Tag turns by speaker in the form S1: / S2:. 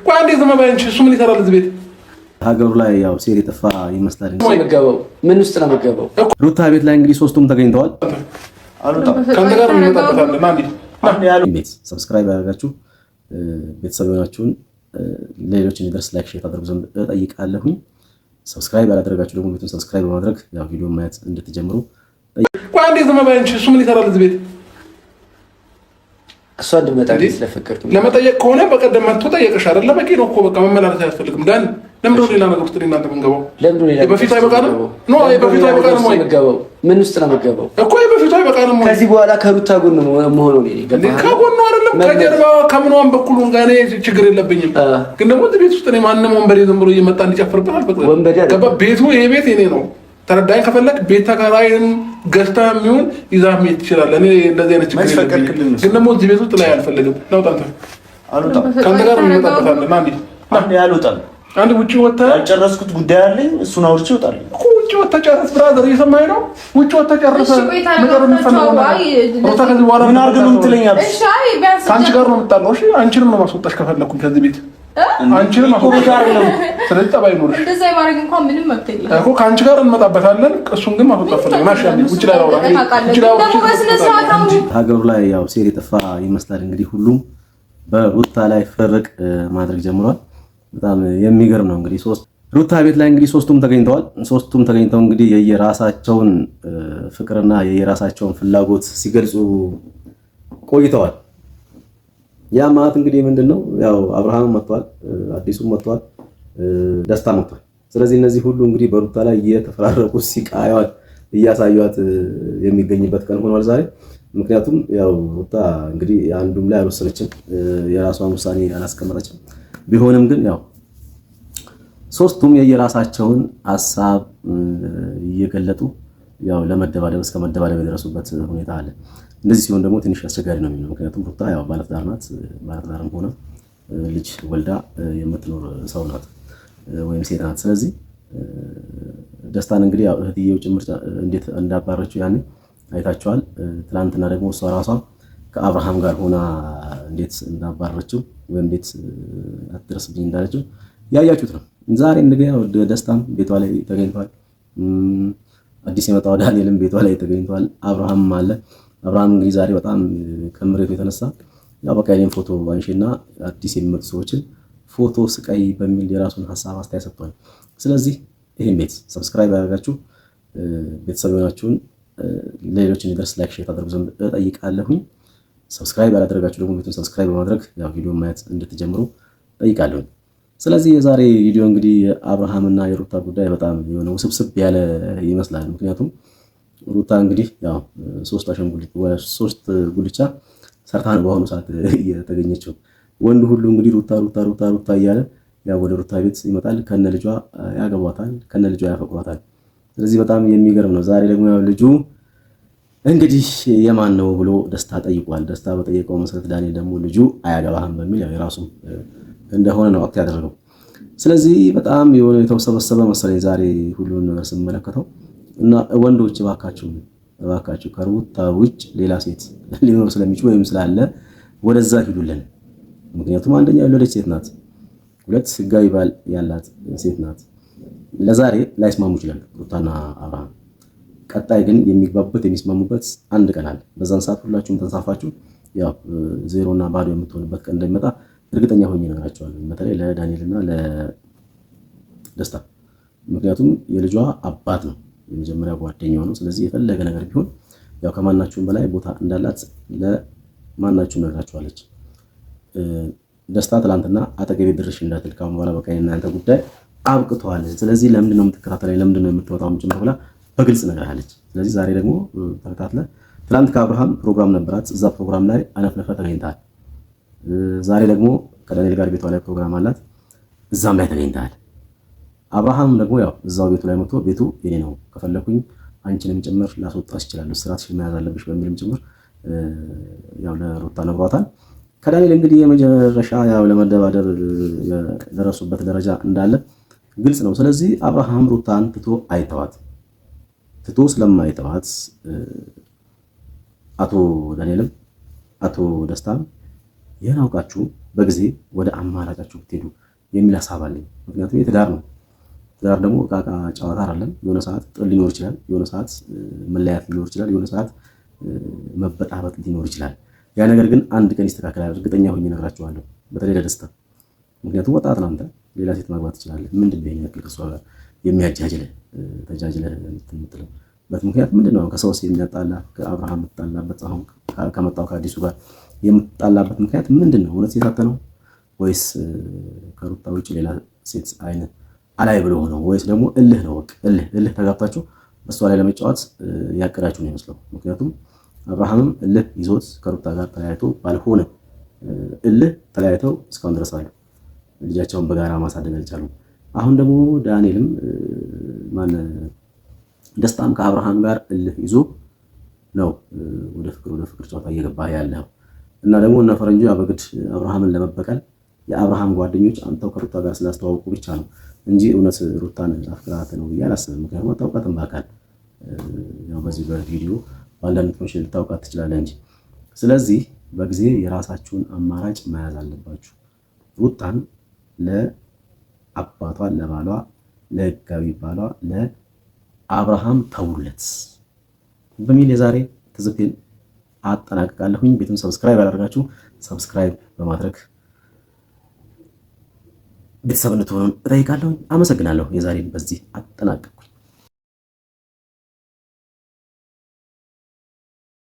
S1: ቆይ አንዴ ዝም በይ አንቺ። እሱ ምን ይሰራል እዚህ ቤት?
S2: ሀገሩ ላይ ያው ሴት የጠፋ ይመስላል እንጂ
S3: ምን ውስጥ ነው መገበው?
S2: ሩታ ቤት ላይ እንግዲህ ሶስቱም ተገኝተዋል።
S1: ከአንተ ጋር እንመጣበታለን። አንዴ
S2: ቤት ሰብስክራይብ ያደርጋችሁ ቤተሰብ የሆናችሁን ሌሎች እንዲደርስ ላይክ ሼር አድርጉ ዘንድ እጠይቃለሁኝ። ሰብስክራይብ ያላደረጋችሁ ደግሞ ቤቱን ሰብስክራይብ በማድረግ ያው ቪዲዮ ማየት እንድትጀምሩ።
S1: ቆይ አንዴ ዝም በይ አንቺ። እሱ ምን ይሰራል እዚህ ቤት?
S3: እሷ እንድመጣ ስለፈቀድኩ
S1: ለመጠየቅ ከሆነ በቀደም መጥቶ ጠየቅሽ አይደለ? በቂ ነው እኮ በቃ መመላለስ አያስፈልግም። ዳን ለምንድን ነው ሌላ ነገር ውስጥ እናንተ የምንገባው? በፊቱ አይበቃንም? በፊቱ አይበቃንም ወይ?
S3: ምን ውስጥ ነው የምገባው
S1: እኮ በፊቱ አይበቃንም ወይ?
S3: ከዚህ በኋላ ከሩታ ጎን መሆኑ
S1: ከጎኑ አይደለም ከጀርባ ከምኗም በኩል ጋር ችግር የለብኝም። ግን ደግሞ እዚህ ቤት ውስጥ እኔ ማንም ወንበዴ ዝም ብሎ እየመጣ እንዲጨፍርብን አልፈቅድም። ቤቱ ይሄ ቤት የኔ ነው። ተረዳኝ። ከፈለክ ቤት ተከራይን ገዝታ የሚሆን ይዛ መሄድ ትችላለህ። እኔ እንደዚህ አይነት ችግር የለብኝም። ግን ደግሞ እዚህ ቤት ውስጥ ላይ አልፈልግም። ናውጣንተ
S4: አልወጣም።
S1: ከአንተ ጋር እንመጣበታለን። አንዴ
S4: አልወጣም።
S1: አንድ ውጪ ወጥተህ
S4: ያልጨረስኩት ጉዳይ አለኝ። እሱን አውርቼ እወጣለሁ
S1: እኮ። ውጪ ወጥተህ ጨርስ ብራዘር፣ እየሰማኸኝ ነው? ውጪ ወጥተህ ጨርሰህ ነገር የምትፈልገው ሩታ ከዚህ በኋላ
S4: ምን አድርገህ ነው የምትለኛለህ?
S1: ከአንቺ ጋር ነው የምጣለው። እሺ አንቺንም ነው ማስወጣሽ ከፈለኩኝ ከዚህ ቤት አንቺንም ማስወጣሽ አይደለም። ስለዚህ ጠባይ ኖርሽ
S5: እንደዛ ይማረግ እንኳን ምንም መብት የለም
S1: እኮ። ከአንቺ ጋር እንመጣበታለን። እሱን ግን ማስወጣት ፈልገው ናሽ ያለ ውጪ ላይ አውራ
S2: ሀገሩ ላይ ያው ሴት የጠፋ ይመስላል እንግዲህ ሁሉም በሩታ ላይ ፍርቅ ማድረግ ጀምሯል። በጣም የሚገርም ነው እንግዲህ ሩታ ቤት ላይ እንግዲህ ሶስቱም ተገኝተዋል። ሶስቱም ተገኝተው እንግዲህ የየራሳቸውን ፍቅርና የየራሳቸውን ፍላጎት ሲገልጹ ቆይተዋል። ያ ማለት እንግዲህ ምንድነው ያው አብርሃም መጥቷል፣ አዲሱም መጥቷል፣ ደስታ መጥቷል። ስለዚህ እነዚህ ሁሉ እንግዲህ በሩታ ላይ እየተፈራረቁ ሲቃያዋት እያሳዩት የሚገኝበት ቀን ሆኗል ዛሬ። ምክንያቱም ያው ሩታ እንግዲህ አንዱም ላይ አልወሰነችም፣ የራሷን ውሳኔ አላስቀመጠችም። ቢሆንም ግን ያው ሶስቱም የየራሳቸውን ሐሳብ እየገለጡ ያው ለመደባደብ እስከ መደባደብ የደረሱበት ሁኔታ አለ። እንደዚህ ሲሆን ደግሞ ትንሽ አስቸጋሪ ነው የሚሆነው። ምክንያቱም ሩታ ያው ባለትዳር ናት። ባለትዳርም ሆነ ልጅ ወልዳ የምትኖር ሰው ናት ወይም ሴት ናት። ስለዚህ ደስታን እንግዲህ ያው እህትየው ጭምር እንዴት እንዳባረችው ያኔ አይታችኋል። ትናንትና ደግሞ እሷ ራሷ ከአብርሃም ጋር ሆና እንዴት እንዳባረችው ወይም እንዴት አትደርስብኝ እንዳለችው ያያችሁት ነው። ዛሬ እንግዲህ ያው ደስታም ቤቷ ላይ ተገኝቷል። አዲስ የመጣው ዳንኤልም ቤቷ ላይ ተገኝቷል። አብርሃም አለ። አብርሃም እንግዲህ ዛሬ በጣም ከምሬቱ የተነሳ ያው በቃ የኔን ፎቶ አንሺና አዲስ የሚመጡ ሰዎችን ፎቶ ስቀይ በሚል የራሱን ሐሳብ አስተያየት ሰጥቷል። ስለዚህ ይሄን ቤት ሰብስክራይብ ያደርጋችሁ ቤተሰብ የሆናችሁን ሌሎች እንዲደርስ ላይክ ሼር አድርጉ ዘንድ እጠይቃለሁኝ። ሰብስክራይብ ያላደረጋችሁ ደግሞ ቤቱን ሰብስክራይብ በማድረግ ያው ቪዲዮ ማየት እንድትጀምሩ እጠይቃለሁኝ። ስለዚህ የዛሬ ቪዲዮ እንግዲህ የአብርሃምና የሩታ ጉዳይ በጣም የሆነ ውስብስብ ያለ ይመስላል። ምክንያቱም ሩታ እንግዲህ ያው ሶስት ጉልቻ ሰርታን በአሁኑ ሰዓት እየተገኘችው ወንድ ሁሉ እንግዲህ ሩታ ሩታ ሩታ ሩታ እያለ ያው ወደ ሩታ ቤት ይመጣል። ከነ ልጇ ያገቧታል፣ ከነ ልጇ ያፈቅሯታል። ስለዚህ በጣም የሚገርም ነው። ዛሬ ደግሞ ያው ልጁ እንግዲህ የማን ነው ብሎ ደስታ ጠይቋል። ደስታ በጠየቀው መሰረት ዳንኤል ደግሞ ልጁ አያገባህም በሚል ያው የራሱ እንደሆነ ነው አክት ያደረገው። ስለዚህ በጣም የሆነ የተወሰበሰበ መሰለኝ ዛሬ ሁሉን ነገር ስመለከተው እና ወንዶች እባካችሁ ከሩታ ውጭ ሌላ ሴት ሊኖር ስለሚችል ወይም ስላለ ወደዛ ሂዱልን። ምክንያቱም አንደኛ የወለደች ሴት ናት፣ ሁለት ህጋዊ ባል ያላት ሴት ናት። ለዛሬ ላይስማሙ ይችላሉ ሩታና አብርሃም። ቀጣይ ግን የሚግባቡበት የሚስማሙበት አንድ ቀን አለ። በዛን ሰዓት ሁላችሁም ተንሳፋችሁ ያው ዜሮና ባዶ የምትሆንበት ቀን እንደሚመጣ እርግጠኛ ሆኜ እነግራቸዋለሁ። በተለይ ለዳንኤልና ለደስታ። ምክንያቱም የልጇ አባት ነው፣ የመጀመሪያ ጓደኛው ነው። ስለዚህ የፈለገ ነገር ቢሆን ያው ከማናችሁም በላይ ቦታ እንዳላት ለማናችሁም ነግራቸዋለች። ደስታ ትላንትና አጠገቤ ድርሽ እንዳትል ካሁን በኋላ በቃ የእናንተ ጉዳይ አብቅቷል። ስለዚህ ለምንድን ነው የምትከታተለኝ? ለምንድን ነው የምትወጣው? ጭምር ብላ በግልጽ ነግራለች። ስለዚህ ዛሬ ደግሞ ተከታትለ ትላንት ከአብርሃም ፕሮግራም ነበራት። እዛ ፕሮግራም ላይ አነፍነፈ ተገኝተሃል። ዛሬ ደግሞ ከዳንኤል ጋር ቤቷ ላይ ፕሮግራም አላት፣ እዛም ላይ ተገኝተሃል። አብርሃም ደግሞ ያው እዛው ቤቱ ላይ መጥቶ ቤቱ የኔ ነው ከፈለኩኝ አንቺንም ጭምር ላስወጣሽ እችላለሁ፣ ስራትሽን መያዝ አለብሽ በሚልም ጭምር ያው ለሩታ ነግሯታል። ከዳንኤል እንግዲህ የመጨረሻ ያው ለመደባደብ የደረሱበት ደረጃ እንዳለ ግልጽ ነው። ስለዚህ አብርሃም ሩታን ትቶ ስለማይተዋት አቶ ዳንኤልም አቶ ደስታም ይህን አውቃችሁ በጊዜ ወደ አማራጫችሁ ብትሄዱ የሚል ሀሳብ አለኝ። ምክንያቱም የትዳር ነው። ትዳር ደግሞ ዕቃ ዕቃ ጨዋታ አይደለም። የሆነ ሰዓት ጥል ሊኖር ይችላል። የሆነ ሰዓት መለያት ሊኖር ይችላል። የሆነ ሰዓት መበጣበጥ ሊኖር ይችላል። ያ ነገር ግን አንድ ቀን ይስተካከላል። እርግጠኛ ሆኜ እነግራችኋለሁ። በተለይ ለደስታ። ምክንያቱም ወጣት ነው አንተ፣ ሌላ ሴት ማግባት ትችላለህ። ምንድን ነው የሚያክል ከእሷ ጋር የሚያጃጅልህ ተጃጅለህ የምትልበት ምክንያት ምንድን ነው? ከሰውስ የሚያጣላ ከአብርሃም የምትጣላበት አሁን ከመጣው ከአዲሱ ጋር የምትጣላበት ምክንያት ምንድን ነው? እውነት ሴት አጥተህ ነው ወይስ ከሩታ ውጭ ሌላ ሴት አይነት አላይ ብሎ ነው ወይስ ደግሞ እልህ ነው? በቃ እልህ ተጋብታችሁ በሷ ላይ ለመጫወት ያቀዳችሁ ነው ይመስለው። ምክንያቱም አብርሃምም እልህ ይዞት ከሩታ ጋር ተለያይቶ ባልሆነ እልህ ተለያይተው እስካሁን ድረስ አሉ። ልጃቸውን በጋራ ማሳደግ አልቻሉም። አሁን ደግሞ ዳንኤልም ደስታም ከአብርሃም ጋር እልህ ይዞ ነው ወደ ፍቅር ጨዋታ እየገባ ያለው እና ደግሞ እነ ፈረንጆ በግድ አብርሃምን ለመበቀል የአብርሃም ጓደኞች አንተው ከሩታ ጋር ስላስተዋወቁ ብቻ ነው እንጂ እውነት ሩታን አፍቅራት ነው ብዬ አላስብም። ምክንያቱም አታውቃትም በአካል ያው በዚህ በቪዲዮ በአንዳንድ ትንሽ ልታውቃት ትችላለህ እንጂ። ስለዚህ በጊዜ የራሳችሁን አማራጭ መያዝ አለባችሁ። ሩታን ለአባቷ ለባሏ ለህጋዊ ባሏ ለአብርሃም ተውለት በሚል የዛሬ ትዝብቴን አጠናቅቃለሁኝ። ቤቱን ሰብስክራይብ ያላደረጋችሁ ሰብስክራይብ በማድረግ ቤተሰብ እንድትሆኑ እጠይቃለሁ። አመሰግናለሁ። የዛሬን በዚህ አጠናቅቅ